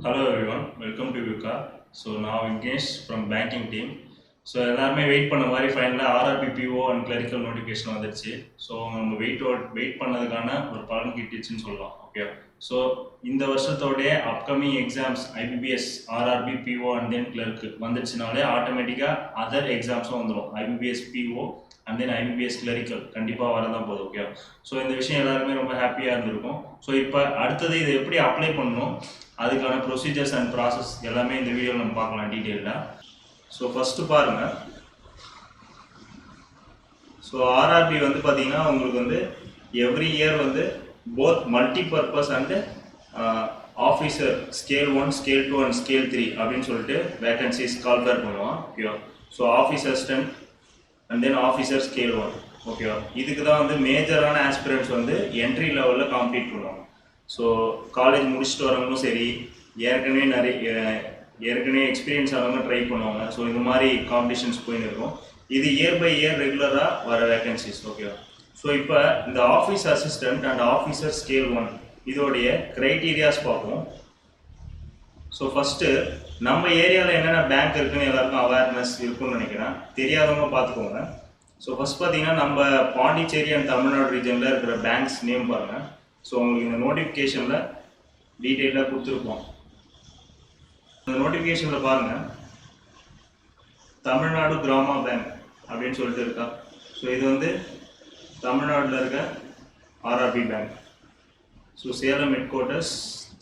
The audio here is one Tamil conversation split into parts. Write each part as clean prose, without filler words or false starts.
Hello everyone, welcome to Yuka. So now Vignesh from banking team. So எல்லாருமே வெயிட் பண்ண மாதிரி ஃபைனலாக RRB PO and clerical notification வந்துடுச்சு. ஸோ நம்ம வெயிட் பண்ணதுக்கான ஒரு பலன் கிட்டிச்சுன்னு சொல்லலாம். ஓகே, ஸோ இந்த வருஷத்தோடைய upcoming exams IBPS RRB PO and then clerk வந்துடுச்சுனாலே ஆட்டோமேட்டிக்காக அதர் எக்ஸாம்ஸும் வந்துடும். IBPS PO and then IBPS clerical கண்டிப்பாக வரதான் போகுது. ஓகே, ஸோ இந்த விஷயம் எல்லாருமே ரொம்ப ஹாப்பியாக இருந்திருக்கும். ஸோ இப்போ அடுத்தது இதை எப்படி அப்ளை பண்ணணும், அதுக்கான ப்ரொசீஜர்ஸ் அண்ட் ப்ராசஸ் எல்லாமே இந்த வீடியோவில் நம்ம பார்க்கலாம் டீட்டெயிலாக. ஸோ ஃபஸ்ட்டு பாருங்கள். ஸோ ஆர்ஆர்பி வந்து பார்த்தீங்கன்னா உங்களுக்கு வந்து எவ்ரி இயர் வந்து both multi purpose and officer scale 1, scale 2 and scale 3 அப்படின்னு சொல்லிட்டு வேகன்சிஸ் கால்ஃபேர் பண்ணுவோம். ஓகேவா, so office assistant and then officer scale 1. ஓகேவா, இதுக்கு தான் வந்து மேஜரான ஆஸ்பிரண்ட்ஸ் வந்து என்ட்ரி லெவலில் காம்ப்ளீட் பண்ணுவாங்க. ஸோ காலேஜ் முடிச்சுட்டு வரவங்களும் சரி, ஏற்கனவே எக்ஸ்பீரியன்ஸ் ஆனவங்க ட்ரை பண்ணுவாங்க. ஸோ இந்த மாதிரி காம்படிஷன்ஸ் போயின்னு இருக்கும். இது இயர் பை இயர் ரெகுலராக வர வேகன்சிஸ். ஓகேவா, ஸோ இப்போ இந்த office assistant and officer scale 1 இதோடைய க்ரைட்டீரியாஸ் பார்ப்போம். ஸோ ஃபஸ்ட்டு நம்ம ஏரியாவில் என்னென்ன பேங்க் இருக்குன்னு எல்லாருக்கும் அவேர்னஸ் இருக்குன்னு நினைக்கிறேன். தெரியாதவங்க பார்த்துக்கோங்க. ஸோ ஃபஸ்ட் பார்த்தீங்கன்னா நம்ம பாண்டிச்சேரி அண்ட் தமிழ்நாடு ரீஜனில் இருக்கிற பேங்க்ஸ் நேம் பாருங்கள். ஸோ உங்களுக்கு இந்த நோட்டிஃபிகேஷனில் டீட்டெயிலாக கொடுத்துருப்போம். இந்த நோட்டிஃபிகேஷனில் பாருங்கள், தமிழ்நாடு கிராமா பேங்க் அப்படின்னு சொல்லிட்டு இருக்கா. ஸோ இது வந்து தமிழ்நாட்டில் இருக்க RRB bank. So Salem head quarters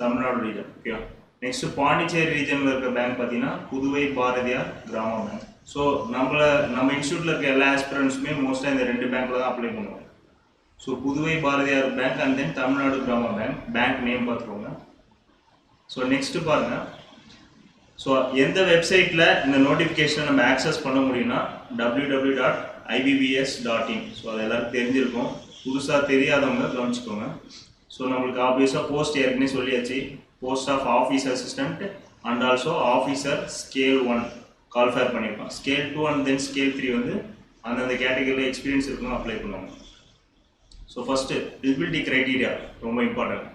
Tamil Nadu region. ஓகேவா, நெக்ஸ்ட்டு பாண்டிச்சேரி ரீஜனில் இருக்க பேங்க் பார்த்தீங்கன்னா புதுவை பாரதியார் கிராமா பேங்க். ஸோ நம்ம இன்ஸ்டியூட்டில் இருக்க எல்லா ஆஸ்பிரண்ட்ஸுமே மோஸ்ட்டாக இந்த 2 பேங்க்கில் தான் அப்ளை பண்ணுவோம். So Puduvai Bharathiar bank and then Tamil Nadu Grama bank. Bank name பார்த்துக்கோங்க. ஸோ நெக்ஸ்ட்டு பாருங்கள். ஸோ எந்த வெப்சைட்டில் இந்த நோட்டிஃபிகேஷனை நம்ம ஆக்சஸ் பண்ண முடியும்னா www.ibbs.in. ஸோ அது எல்லாருக்கும் தெரிஞ்சிருக்கும். புதுசாக தெரியாதவங்க கவனிச்சுக்கோங்க. ஸோ நம்மளுக்கு ஆப்வியஸாக போஸ்ட் ஏற்கனவே சொல்லியாச்சு. Post of office assistant and also officer scale 1 call for பண்ணியிருக்கோம். ஸ்கேல் 2 அண்ட் தென் ஸ்கேல் 3 வந்து அந்தந்த கேட்டகரியில் எக்ஸ்பீரியன்ஸ் இருக்கணும் அப்ளை பண்ணுவாங்க. ஸோ ஃபஸ்ட்டு எலிஜிபிலிட்டி க்ரைட்டீரியா ரொம்ப இம்பார்ட்டன்ட்.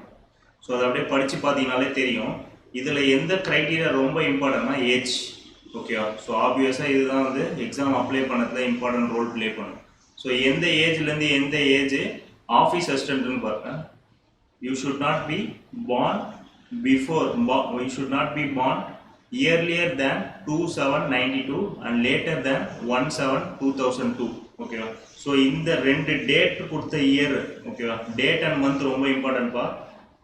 ஸோ அதை அப்படியே படித்து பார்த்தீங்கனாலே தெரியும். இதில் எந்த க்ரைட்டீரியா ரொம்ப இம்பார்ட்டன்ட்னா ஏஜ். ஓகேவா, ஸோ ஆப்வியஸாக இதுதான் வந்து எக்ஸாம் அப்ளை பண்ணதில் இம்பார்ட்டன்ட் ரோல் ப்ளே பண்ணும். ஸோ எந்த ஏஜ்லேருந்து எந்த ஏஜ் ஆஃபீஸ் அசிஸ்டன்ட்னு பாருங்கள். You should not be born earlier than 2792 and later than 17/2002. ஓகேவா, ஸோ இந்த 2 டேட் கொடுத்த இயர். ஓகேவா, டேட் அண்ட் மந்த் ரொம்ப இம்பார்ட்டன்ட்பா.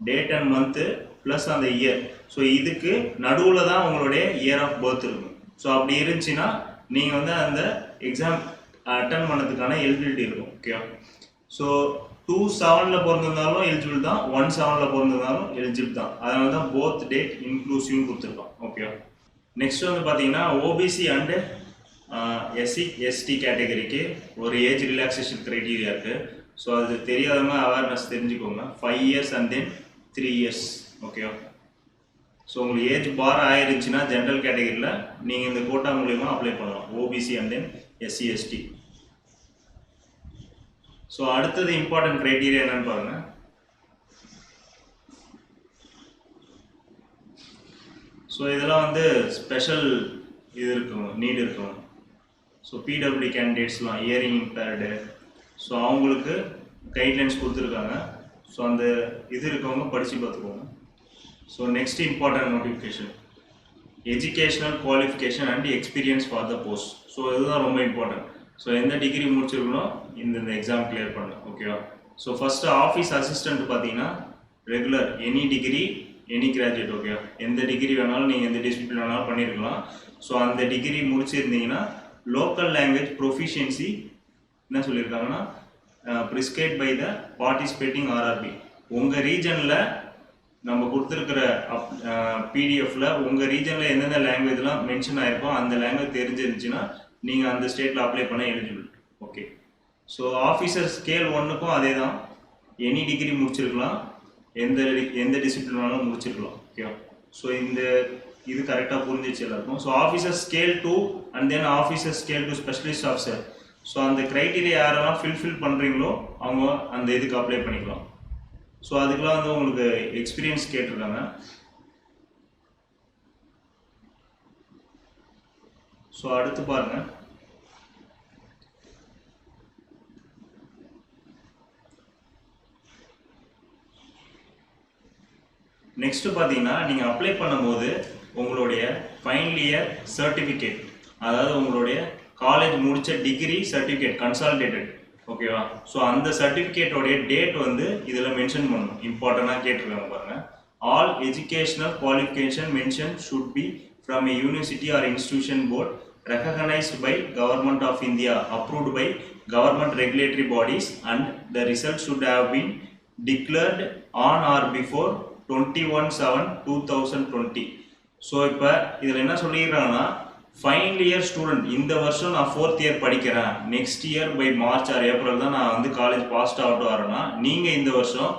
டேட் அண்ட் மந்த்து ப்ளஸ் அந்த இயர். ஸோ இதுக்கு நடுவில் தான் உங்களுடைய இயர் ஆஃப் பர்த் இருக்கும். ஸோ அப்படி இருந்துச்சுன்னா நீங்கள் வந்து அந்த எக்ஸாம் அட்டன் பண்ணதுக்கான எலிஜிபிலிட்டி இருக்கும். ஓகேவா, ஸோ 27 பிறந்திருந்தாலும் எலிஜிபிள் தான், 17 பிறந்திருந்தாலும் எலிஜிபிள் தான். அதனால தான் போத் டேட் இன்க்ளூசிவ் கொடுத்துருக்கோம். ஓகேவா, நெக்ஸ்ட் வந்து பார்த்தீங்கன்னா ஓபிசி அண்டு எஸ்சி எஸ்டி கேட்டகரிக்கு ஒரு ஏஜ் ரிலாக்ஸேஷன் க்ரைட்டீரியா இருக்குது. ஸோ அது தெரியாதவங்க அவேர்னஸ் தெரிஞ்சுக்கோங்க. 5 years அண்ட் தென் 3 years. ஓகேவா, ஸோ உங்களுக்கு ஏஜ் பார் ஆயிருச்சுன்னா ஜென்ரல் கேட்டகரியில் நீங்கள் இந்த கோட்டா மூலியமாக அப்ளை பண்ணலாம். OBC and then SC ST. So அடுத்தது இம்பார்ட்டன்ட் க்ரைட்டீரியா என்னன்னு பாருங்கள். ஸோ இதெல்லாம் வந்து ஸ்பெஷல் இது இருக்கணும், நீட் இருக்கணும். ஸோ பிடபிள்யூ கேண்டிடேட்ஸ்லாம் இயரிங் இம்பேர்டு, ஸோ அவங்களுக்கு கைட்லைன்ஸ் கொடுத்துருக்காங்க. ஸோ அந்த இது இருக்கவங்க படித்து பார்த்துக்கோங்க. So next important notification educational qualification and experience for the post. So இதுதான் ரொம்ப இம்பார்ட்டன்ட். ஸோ எந்த டிகிரி முடிச்சிருக்கணும் இந்த எக்ஸாம் கிளியர் பண்ணணும். ஓகேவா, ஸோ ஃபஸ்ட்டு ஆஃபீஸ் அசிஸ்டன்ட் பார்த்தீங்கன்னா regular any degree any graduate. ஓகேவா, எந்த டிகிரி வேணாலும் நீங்கள் எந்த டிசிப்ளின் வேணாலும் பண்ணியிருக்கலாம். ஸோ அந்த டிகிரி முடிச்சிருந்தீங்கன்னா லோக்கல் லாங்குவேஜ் ப்ரொஃபிஷியன்சி என்ன சொல்லியிருக்காங்கன்னா prescribed by the participating RRB. உங்கள் ரீஜனில் நம்ம கொடுத்துருக்கிற பிடிஎஃப்பில் உங்கள் ரீஜனில் எந்தெந்த லாங்குவேஜ்லாம் மென்ஷன் ஆகிருக்கோ அந்த லாங்குவேஜ் தெரிஞ்சிருந்துச்சுன்னா நீங்கள் அந்த ஸ்டேட்டில் அப்ளை பண்ண eligible. Okay, so officer scale 1க்கும் அதே தான். எனி டிகிரி முடிச்சிருக்கலாம், எந்த டிசிப்ளின் வேணாலும் முடிச்சிருக்கலாம். ஓகேவா, ஸோ இது கரெக்டாக புரிஞ்சிச்சு எல்லாருக்கும். So officer scale 2 and then officer scale 2 specialist officer. So அந்த க்ரைட்டீரியா யாரெல்லாம் ஃபில் பண்ணுறீங்களோ அவங்க அந்த இதுக்கு அப்ளை பண்ணிக்கலாம். ஸோ அதுக்கெலாம் வந்து உங்களுக்கு எக்ஸ்பீரியன்ஸ் கேட்டிருக்காங்க. ஸோ அடுத்து பாருங்கள், நெக்ஸ்ட்டு பார்த்தீங்கன்னா நீங்கள் அப்ளை பண்ணும்போது உங்களுடைய ஃபைனல் இயர் சர்டிஃபிகேட், அதாவது உங்களுடைய காலேஜ் முடித்த டிகிரி சர்டிஃபிகேட் கன்சாலிடேட்டட், ஓகேவா? ஸோ அந்த சர்டிஃபிகேட்டோடைய டேட் வந்து இதில் மென்ஷன் பண்ணணும். இம்பார்ட்டண்ட்டாக கேட்டிருக்காங்க பாருங்கள். All educational qualification mention should be from a university or institution board recognized by Government of India, approved by government regulatory bodies, and the result should have been declared on or before 21/7/2020. So இப்போ இதில் என்ன சொல்லிடுறாங்கன்னா, ஃபைனல் இயர் ஸ்டூடெண்ட், இந்த வருஷம் நான் 4th இயர் படிக்கிறேன், next year by March or April தான் நான் வந்து காலேஜ் பாஸ்ட் அவுட் வரேன்னா, நீங்கள் இந்த வருஷம்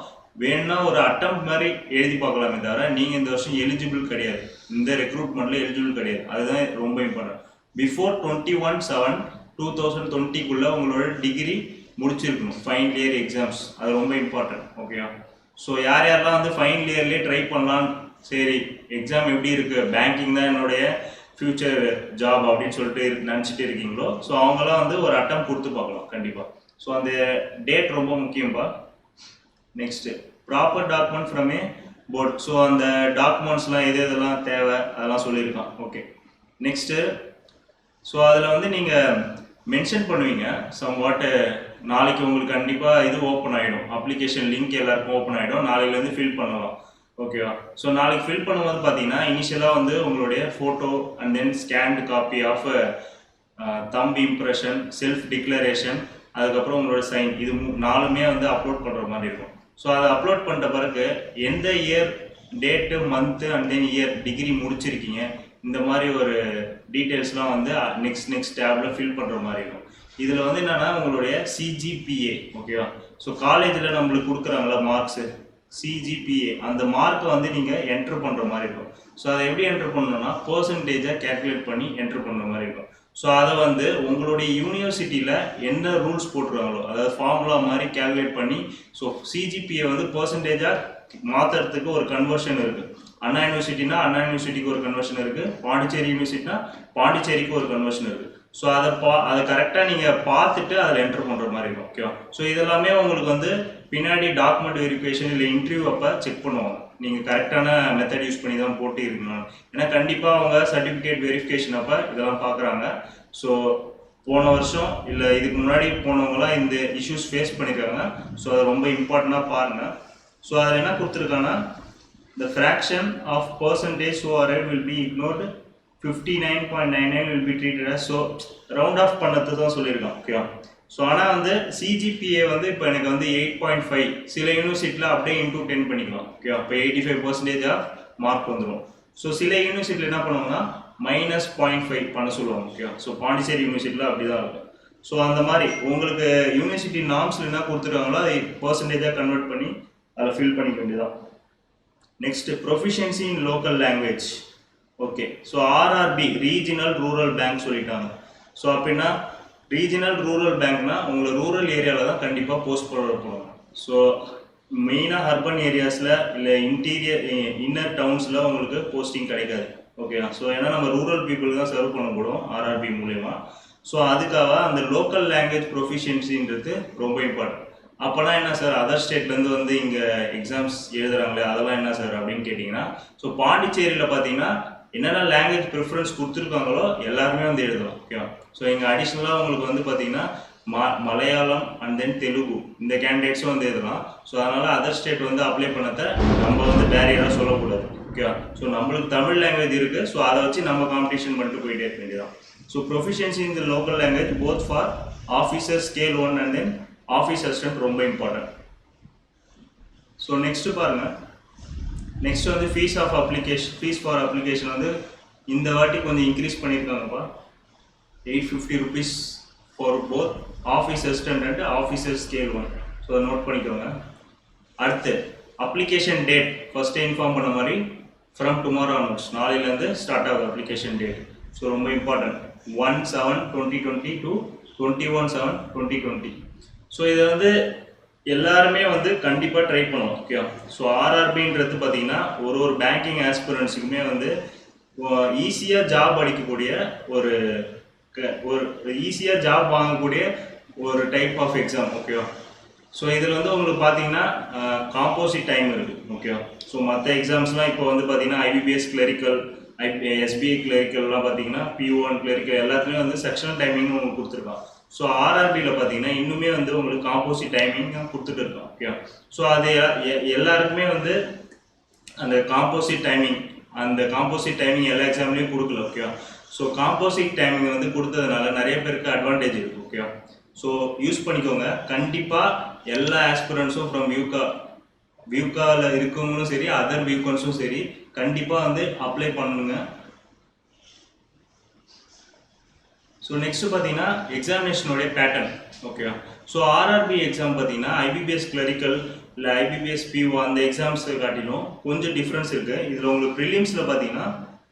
வேணும்னா ஒரு அட்டெம்ப்ட் மாதிரி எழுதி பார்க்கலாமே தவிர நீங்கள் இந்த வருஷம் எலிஜிபிள் கிடையாது, இந்த ரெக்ரூட்மெண்ட்டில் எலிஜிபிள் கிடையாது. அதுதான் ரொம்ப இம்பார்ட்டன்ட். பிஃபோர் 21/7/2020 உங்களோட டிகிரி முடிச்சிருக்கணும், ஃபைனல் இயர் எக்ஸாம்ஸ். அது ரொம்ப இம்பார்ட்டன்ட், ஓகேவா? ஸோ யார் யாரெல்லாம் வந்து ஃபைனல் இயர்லேயே ட்ரை பண்ணலாம், சரி எக்ஸாம் எப்படி இருக்குது, பேங்கிங் தான் என்னுடைய ஃப்யூச்சர் ஜாப் அப்படின்னு சொல்லிட்டு நினச்சிட்டு இருக்கீங்களோ, ஸோ அவங்களாம் வந்து ஒரு அட்டெம்ப்ட் கொடுத்து பார்க்கலாம் கண்டிப்பாக. ஸோ அந்த டேட் ரொம்ப முக்கியம்ப்பா. Next proper document from a board. So அந்த டாக்குமெண்ட்ஸ்லாம் எது எதெல்லாம் தேவை அதெல்லாம் சொல்லியிருக்கான், ஓகே. நெக்ஸ்ட்டு ஸோ அதில் வந்து நீங்கள் மென்ஷன் பண்ணுவீங்க சம் வாட்டு, நாளைக்கு உங்களுக்கு கண்டிப்பாக இது ஓப்பன் ஆகிடும், அப்ளிகேஷன் லிங்க் எல்லாருக்கும் ஓப்பன் ஆகிடும், நாளையிலேருந்து ஃபில் பண்ணலாம், ஓகேவா? ஸோ நாளைக்கு ஃபில் பண்ணும்போது பார்த்தீங்கன்னா இனிஷியலாக வந்து உங்களுடைய photo and then scanned copy of thumb impression, self declaration, அதுக்கப்புறம் உங்களோட சைன், இது 4மே வந்து அப்லோட் பண்ணுற மாதிரி இருக்கும். ஸோ அதை அப்லோட் பண்ணிட்ட பிறகு எந்த year date, month and then year degree முடிச்சிருக்கீங்க, இந்த மாதிரி ஒரு டீட்டெயில்ஸ்லாம் வந்து நெக்ஸ்ட் டேப்பில் ஃபில் பண்ணுற மாதிரி இருக்கும். இதில் வந்து என்னென்னா உங்களுடைய சிஜிபிஏ, ஓகேவா? ஸோ காலேஜில் நம்மளுக்கு கொடுக்குறாங்களா மார்க்ஸு, சிஜிபிஏ, அந்த மார்க்கை வந்து நீங்கள் என்ட்ரு பண்ணுற மாதிரி இருக்கும். ஸோ அதை எப்படி என்ட்ரு பண்ணணும்னா பர்சன்டேஜாக கேல்குலேட் பண்ணி என்ட்ரு பண்ணுற மாதிரி இருக்கும். ஸோ அதை வந்து உங்களுடைய யூனிவர்சிட்டியில் என்ன ரூல்ஸ் போட்டுருவாங்களோ, அதாவது ஃபார்முலா மாதிரி கேல்குலேட் பண்ணி, ஸோ சிஜிபிஏ வந்து பர்சன்டேஜாக மாற்றுறதுக்கு ஒரு கன்வர்ஷன் இருக்குது. அண்ணா யூனிவர்சிட்டினா அண்ணா யூனிவர்சிட்டிக்கு ஒரு கன்வர்ஷன் இருக்குது, பாண்டிச்சேரி யூனிவர்சிட்டினா பாண்டிச்சேரிக்கு ஒரு கன்வர்ஷன் இருக்குது. ஸோ அதை கரெக்டாக நீங்கள் பார்த்துட்டு அதில் என்ட்ரு பண்ணுற மாதிரி இருக்கும், ஓகேவா? ஸோ இதெல்லாமே உங்களுக்கு வந்து பின்னாடி டாக்குமெண்ட் வெரிஃபிகேஷன் இல்லை இன்டர்வியூ அப்போ செக் பண்ணுவாங்க, நீங்கள் கரெக்டான மெத்தட் யூஸ் பண்ணி தான் போட்டு இருக்கணும். ஏன்னா கண்டிப்பாக அவங்க சர்டிஃபிகேட் வெரிஃபிகேஷன் அப்போ இதெல்லாம் பார்க்குறாங்க. ஸோ போன வருஷம் இல்லை இதுக்கு முன்னாடி போனவங்களாம் இந்த இஷ்யூஸ் ஃபேஸ் பண்ணியிருக்காங்க. ஸோ அது ரொம்ப இம்பார்ட்டண்ட்டாக பாருங்கள். ஸோ அதில் என்ன கொடுத்துருக்காங்கன்னா, the fraction of percentage who arrived will be ignored, 59.99 will be treated as, so round off பண்ணது தான் சொல்லியிருக்கான், ஓகேவா? ஸோ ஆனால் வந்து சிஜிபிஏ வந்து இப்போ எனக்கு வந்து 8.5, சில யூனிவர்சிட்டியில் அப்படியே இன்டூ 10 பண்ணிக்கலாம், ஓகேவா? இப்போ 85% ஆஃப் மார்க் வந்துடும். ஸோ சில யூனிவர்சிட்டியில் என்ன பண்ணுவாங்கன்னா -0.5 பண்ண சொல்லுவாங்க, ஓகேவா? ஸோ பாண்டிச்சேரி யூனிவர்சிட்டியில் அப்படி தான் இருக்கும். ஸோ அந்த மாதிரி உங்களுக்கு யூனிவர்சிட்டி நார்ம்ஸில் என்ன கொடுத்துருக்காங்களோ அதை பர்சன்டேஜாக கன்வெர்ட் பண்ணி அதில் ஃபில் பண்ணிக்க வேண்டியதான். நெக்ஸ்ட் ப்ரொஃபிஷியன்சி இன் local language, okay. So RRB regional rural bank சொல்லிட்டாங்க. ஸோ அப்படின்னா ரீஜினல் ரூரல் பேங்க்னா உங்களை ரூரல் ஏரியாவில் தான் கண்டிப்பாக போஸ்ட் போடுவாங்க. ஸோ மெயினாக அர்பன் ஏரியாஸில் இல்லை இன்னர் டவுன்ஸில் உங்களுக்கு போஸ்டிங் கிடைக்காது, ஓகேவா? ஸோ ஏன்னா நம்ம ரூரல் பீப்புள் தான் சர்வ் பண்ண போகிறோம் ஆர்ஆர்பி மூலயமா. ஸோ அதுக்காக அந்த லோக்கல் லாங்குவேஜ் ப்ரொஃபிஷியன்சின்றது ரொம்ப இம்பார்ட்டன்ட். அப்போனா என்ன சார், அதர் ஸ்டேட்லேருந்து வந்து இங்கே எக்ஸாம்ஸ் எழுதுறாங்களே அதெல்லாம் என்ன சார் அப்படின்னு கேட்டிங்கன்னா, ஸோ பாண்டிச்சேரியில் பார்த்தீங்கன்னா என்னென்ன லாங்குவேஜ் ப்ரிஃபரன்ஸ் கொடுத்துருக்காங்களோ எல்லாருமே வந்து எழுதலாம், ஓகேவா? ஸோ இங்கே அடிஷ்னலாக உங்களுக்கு வந்து பார்த்தீங்கன்னா மலையாளம் அண்ட் தென் தெலுங்கு இந்த கேண்டிடேட்ஸும் வந்து எழுதலாம். ஸோ அதனால் அதர் ஸ்டேட் வந்து அப்ளை பண்ணதை நம்ம வந்து பேரியராக சொல்லக்கூடாது, ஓகேவா? ஸோ நம்மளுக்கு தமிழ் லாங்குவேஜ் இருக்குது, ஸோ அதை வச்சு நம்ம காம்படிஷன் பண்ணிட்டு போயிட்டே இருக்க வேண்டியதான். So proficiency in the local language both for officer scale 1 and then office assistant ரொம்ப இம்பார்ட்டன்ட். ஸோ நெக்ஸ்ட்டு பாருங்கள், நெக்ஸ்ட் வந்து ஃபீஸ் ஃபார் அப்ளிகேஷன் வந்து இந்த வாட்டி கொஞ்சம் இன்க்ரீஸ் பண்ணியிருக்காங்கப்பா. 850 rupees for both office assistant and officer scale 1. So அதை நோட் பண்ணிக்கோங்க. அடுத்து அப்ளிகேஷன் டேட் ஃபஸ்ட்டே இன்ஃபார்ம் பண்ண மாதிரி ஃப்ரம் டுமாரோ ஆன்வர்ட்ஸ், நாளையிலேருந்து ஸ்டார்ட் ஆகுது அப்ளிகேஷன் டேட். ஸோ ரொம்ப இம்பார்ட்டன்ட், 1/7/2020 to 21/7/2020. ஸோ இதை வந்து எல்லாருமே வந்து கண்டிப்பாக ட்ரை பண்ணணும், ஓகேவா? ஸோ ஆர்ஆர்பின்றது பார்த்தீங்கன்னா ஒரு பேங்கிங் ஆஸ்பிரன்ஸுக்குமே வந்து ஈஸியாக ஜாப் அடிக்கக்கூடிய ஒரு ஒரு ஈஸியாக ஜாப் வாங்கக்கூடிய ஒரு டைப் ஆஃப் எக்ஸாம். ஓகேவா? ஸோ இதில் வந்து உங்களுக்கு பார்த்தீங்கன்னா காம்போசிட் டைம் இருக்குது. ஓகேவா? ஸோ மற்ற எக்ஸாம்ஸ்லாம் இப்போ வந்து பார்த்தீங்கன்னா ஐபிபிஎஸ் கிளரிக்கல், எஸ்பிஐ கிளரிக்கல்லாம் பார்த்தீங்கன்னா P1 கிளரிக்கல் எல்லாத்துலேயும் வந்து செக்ஷனல் டைமிங் உங்களுக்கு கொடுத்துருக்கான். ஸோ ஆர்ஆர்பியில் பார்த்தீங்கன்னா இன்னுமே வந்து உங்களுக்கு காம்போசிட் டைமிங் கொடுத்துட்டு இருக்கோம். ஓகே, ஸோ அது எல்லாருக்குமே வந்து அந்த காம்போசிட் டைமிங் எல்லா எக்ஸாம்லேயும் கொடுக்கல. ஓகேவா? ஸோ காம்போசிட் டைமிங் வந்து கொடுத்ததுனால நிறைய பேருக்கு அட்வான்டேஜ் இருக்குது. ஓகேவா? ஸோ யூஸ் பண்ணிக்கோங்க. கண்டிப்பாக எல்லா ஆஸ்பிரண்ட்ஸும் ஃப்ரம் வியூகாவில் இருக்கவங்களும் சரி, அதர் வியூகான்ஸும் சரி, கண்டிப்பாக வந்து அப்ளை பண்ணுங்க. ஸோ நெக்ஸ்ட் பார்த்தீங்கன்னா எக்ஸாமினேஷனுடைய பேட்டர்ன். ஓகேவா? ஸோ ஆர்ஆர்பி எக்ஸாம் பார்த்தீங்கன்னா ஐபிபிஎஸ் கிளரிக்கல் இல்லை ஐபிபிஎஸ் P1 அந்த எக்ஸாம்ஸை காட்டிலும் கொஞ்சம் டிஃப்ரென்ஸ் இருக்குது. இதில் உங்களுக்கு ப்ரிலிம்ஸில் பார்த்தீங்கன்னா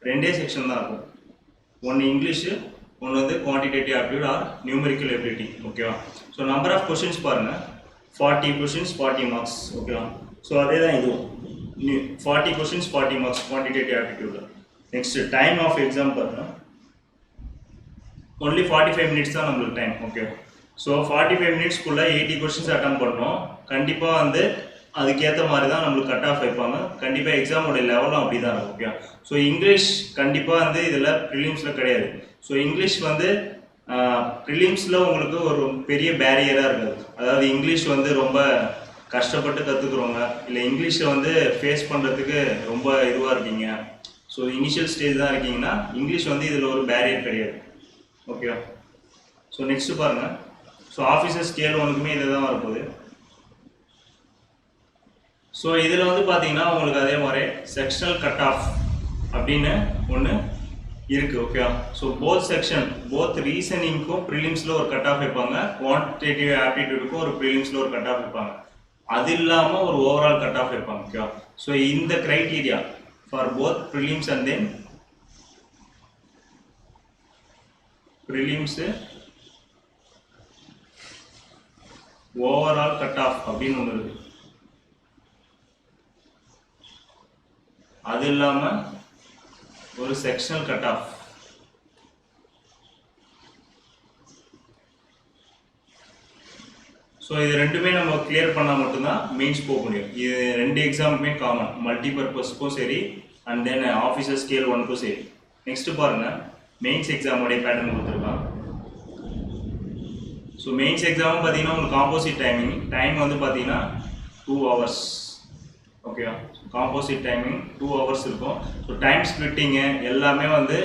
2 செக்ஷன் தான் இருக்கும். ஒன்று இங்கிலீஷு, ஒன்று வந்து quantitative aptitude R numerical ability. ஓகேவா? ஸோ நம்பர் ஆஃப் கொஷின்ஸ் பாருங்கள், 40 கொஷின்ஸ் 40 மார்க்ஸ். ஓகேவா? ஸோ அதே தான் இதுவும் 40 questions 40 marks quantitative aptitude. Next time of exam பாருங்கள், ஒன்லி 45 மினிட்ஸ் தான் நம்மளுக்கு டைம். ஓகே, ஸோ 45 மினிட்ஸ்க்குள்ளே 80 கொஷின்ஸ் அட்டன் பண்ணோம். கண்டிப்பாக வந்து அதுக்கேற்ற மாதிரி தான் நம்மளுக்கு கட் ஆஃப் வைப்பாங்க. கண்டிப்பாக எக்ஸாமோட லெவலும் அப்படி தான் இருக்கும். ஓகே, ஸோ இங்கிலீஷ் கண்டிப்பாக வந்து இதில் ப்ரிலிம்ஸில் கிடையாது. ஸோ இங்கிலீஷ் வந்து ப்ரிலிம்ஸில் உங்களுக்கு ஒரு பெரிய பேரியராக இருக்காது. அதாவது இங்கிலீஷ் வந்து ரொம்ப கஷ்டப்பட்டு கற்றுக்குறவங்க, இல்லை இங்கிலீஷை வந்து ஃபேஸ் பண்ணுறதுக்கு ரொம்ப இதுவாக இருக்கீங்க, ஸோ இனிஷியல் ஸ்டேஜ் தான் இருக்கீங்கன்னா இங்கிலீஷ் வந்து இதில் ஒரு பேரியர் கிடையாது. ஓகேவா? ஸோ நெக்ஸ்ட் பாருங்கள். ஸோ ஆஃபீஸர் ஸ்கேல் ஒன்றுக்குமே இதில் தான் வரப்போகுது. ஸோ இதில் வந்து பார்த்தீங்கன்னா உங்களுக்கு அதே மாதிரி செக்ஷனல் கட் ஆஃப் அப்படின்னு ஒன்று இருக்குது. ஓகேவா? ஸோ போத் ரீசனிங்க்கும் ப்ரிலிம்ஸில் ஒரு கட் ஆஃப் வைப்பாங்க, குவான்டிடேட்டிவ் ஆப்டிடியூடுக்கும் ஒரு ப்ரிலிம்ஸில் ஒரு கட் ஆஃப் வைப்பாங்க. அது இல்லாமல் ஒரு ஓவரால் கட் ஆஃப் வைப்பாங்க. ஓகேவா? ஸோ இந்த criteria for both prelims and then prelims overall cut off அப்படின்னு ஒன்று இருக்குது. அது இல்லாமல் ஒரு செக்ஷனல் கட் ஆஃப். ஸோ இது ரெண்டுமே நம்ம கிளியர் பண்ணால் மட்டும்தான் மெயின்ஸ் போக முடியும். இது 2 எக்ஸாமுமே காமன், மல்டிபர்பஸ்க்கும் சரி அண்ட் தென் ஆஃபீஸர் ஸ்கேல் 1க்கும் சரி. நெக்ஸ்ட் பாருங்கள், மெயின்ஸ் எக்ஸாமுடைய பேட்டர்ன் கொடுத்துருக்கான். ஸோ மெயின்ஸ் எக்ஸாமும் பார்த்தீங்கன்னா உங்களுக்கு காம்போசிட் டைம் வந்து பார்த்தீங்கன்னா 2 ஹவர்ஸ். ஓகேவா? காம்போசிட் டைமிங் 2 ஹவர்ஸ் இருக்கும். ஸோ டைம் ஸ்பிளிட்டிங்கு எல்லாமே வந்து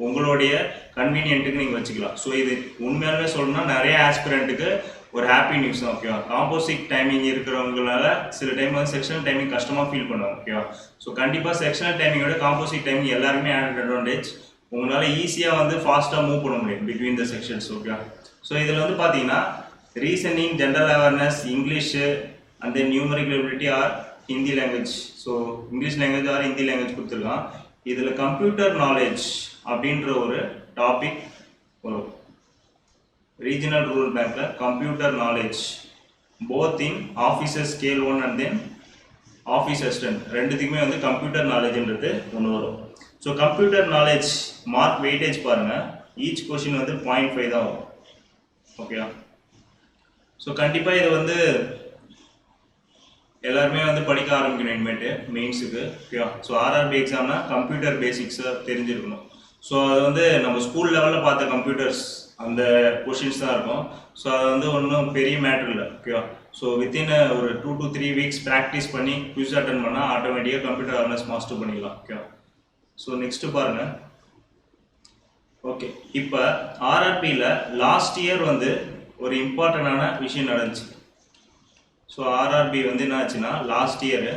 உங்களுடைய கன்வீனியன்ட்டுக்கு நீங்கள் வச்சுக்கலாம். ஸோ இது உண்மையாலுமே சொல்லணும்னா நிறைய ஆஸ்பிரண்ட்டுக்கு ஒரு ஹாப்பி நியூஸ் தான். ஓகேவா? காம்போசிட் டைமிங் இருக்கிறவங்களால சில டைம் வந்து செக்ஷனல் டைமிங் கஷ்டமாக ஃபீல் பண்ணுவாங்க. ஓகேவா? ஸோ கண்டிப்பாக செக்ஷனல் டைமிங்கோட காம்போசிட் டைமிங் எல்லாருமே ஆட் அட்வான்டேஜ். உங்களால் ஈஸியாக வந்து ஃபாஸ்ட்டாக மூவ் பண்ண முடியும் between the sections. Okay, so இதில் வந்து பார்த்தீங்கன்னா reasoning, general awareness, English and then numerical ability or Hindi language. So English language or Hindi language கொடுத்துருக்கான். இதில் கம்ப்யூட்டர் நாலேஜ் அப்படின்ற ஒரு டாபிக் வரும். ரீஜனல் ரூரல் பேங்க்கில் computer knowledge both in officer scale 1 and then office assistant ரெண்டுத்துக்குமே வந்து கம்ப்யூட்டர் நாலேஜ்ன்றது ஒன்று வரும். So computer knowledge mark weightage பாருங்கள், ஈச் கொஷின் வந்து 0.5 தான் வரும். ஓகேவா? ஸோ கண்டிப்பாக இதை வந்து எல்லாருமே வந்து படிக்க ஆரம்பிக்கணும் இனிமேட்டு மெயின்ஸுக்கு. ஓகேவா? ஸோ ஆர்ஆர்பி எக்ஸாம்னா கம்ப்யூட்டர் பேசிக்ஸை தெரிஞ்சிருக்கணும். ஸோ அது வந்து நம்ம ஸ்கூல் லெவலில் பார்த்த கம்ப்யூட்டர்ஸ் அந்த கொஷின்ஸ் தான் இருக்கும். ஸோ அது வந்து ஒன்றும் பெரிய மேட்ரு இல்லை. ஓகேவா? ஸோ வித்தின் ஒரு 2 to 3 வீக்ஸ் ப்ராக்டிஸ் பண்ணி குவிஸ் அட்டன் பண்ணால் ஆட்டோமேட்டிக்காக கம்ப்யூட்டர் அவேர்னஸ் மாஸ்டர் பண்ணிடலாம். ஓகேவா? ஸோ நெக்ஸ்ட்டு பாருங்கள். ஓகே, இப்போ ஆர்ஆர்பியில் லாஸ்ட் இயர் வந்து ஒரு இம்பார்ட்டண்டான விஷயம் நடந்துச்சு. ஸோ ஆர்ஆர்பி வந்து என்ன ஆச்சுன்னா லாஸ்ட் இயர்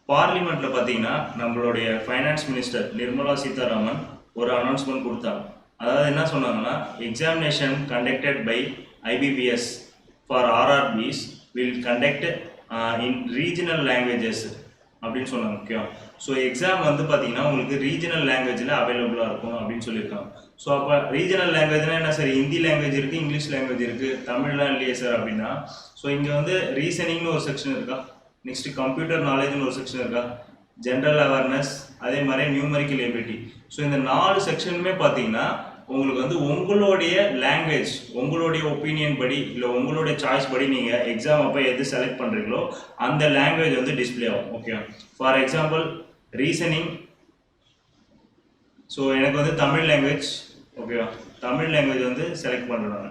பார்லிமெண்ட்டில் பார்த்தீங்கன்னா நம்மளுடைய ஃபைனான்ஸ் மினிஸ்டர் நிர்மலா சீதாராமன் ஒரு அனௌன்ஸ்மெண்ட் கொடுத்தாங்க. அதாவது என்ன சொன்னாங்கன்னா, examination conducted by IBPS for RRBs will conduct in regional languages அப்படின்னு சொன்னாங்க. ஓகேவா? ஸோ எக்ஸாம் வந்து பார்த்தீங்கன்னா உங்களுக்கு ரீஜனல் லாங்குவேஜில் அவைலபிளாக இருக்கும் அப்படின்னு சொல்லியிருக்காங்க. ஸோ அப்போ ரீஜனல் லாங்குவேஜ்னா என்ன சார், ஹிந்தி லாங்குவேஜ் இருக்குது, இங்கிலீஷ் லாங்குவேஜ் இருக்குது, தமிழ்லாம் இல்லையே சார் அப்படின்னா, ஸோ இங்கே வந்து ரீசனிங்னு ஒரு செக்ஷன் இருக்கா, நெக்ஸ்ட் கம்ப்யூட்டர் நாலேஜ்னு ஒரு செக்ஷன் இருக்கா, ஜென்ரல் அவேர்னஸ், அதே மாதிரி நியூமரிக்கல் எபிலிட்டி. ஸோ இந்த 4 செக்ஷனுமே பார்த்தீங்கன்னா உங்களுக்கு வந்து உங்களுடைய லாங்குவேஜ், உங்களுடைய ஒப்பீனியன் படி இல்லை உங்களுடைய சாய்ஸ் படி நீங்கள் எக்ஸாம் அப்போ எது செலக்ட் பண்ணுறீங்களோ அந்த லாங்குவேஜ் வந்து டிஸ்பிளே ஆகும். Okay, for example reasoning, so எனக்கு வந்து தமிழ் லாங்குவேஜ், ஓகேவா, தமிழ் லாங்குவேஜ் வந்து செலக்ட் பண்ணுறாங்க.